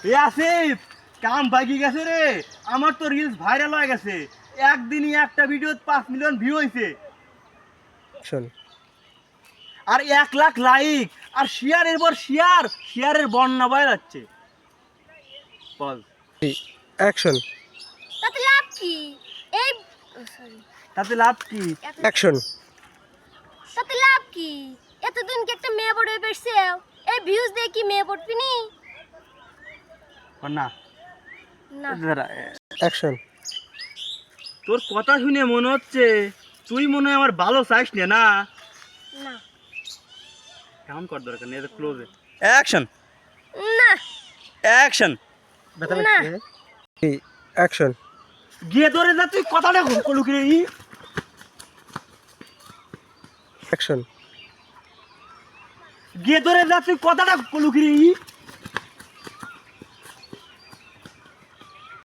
এ আসিফ, কাম বাকি গেছে রে। আমার তো রিলস ভাইরাল হয়ে গেছে। একদিনই একটা ভিডিও 5 মিলিয়ন ভিউ হয়েছে, অ্যাকশন আর 1 লাখ লাইক, আর শেয়ারের পর শেয়ার, শেয়ারের বন্যা বয়ে যাচ্ছে। বল, অ্যাকশন তাতে লাভ কি? এই সরি, তাতে লাভ কি? অ্যাকশন তাতে লাভ কি? এতদিন কি একটা মেয়ে বড় হয়ে পেয়েছে? এই ভিউজ দিয়ে কি মেয়ে পড়বি নি? না না। দাঁড়া, অ্যাকশন তোর কথা শুনে মনে হচ্ছে তুই মনে হয় আমার ভালো চাইস না। না, না। কাম কর, দরকার নেই, এটা ক্লোজে। অ্যাকশন, না। অ্যাকশন। না। অ্যাকশন গিয়ে ধরে না, তুই কথাটা কলুকি রে। অ্যাকশন গিয়ে ধরে না, তুই কথাটা কলুকি রে।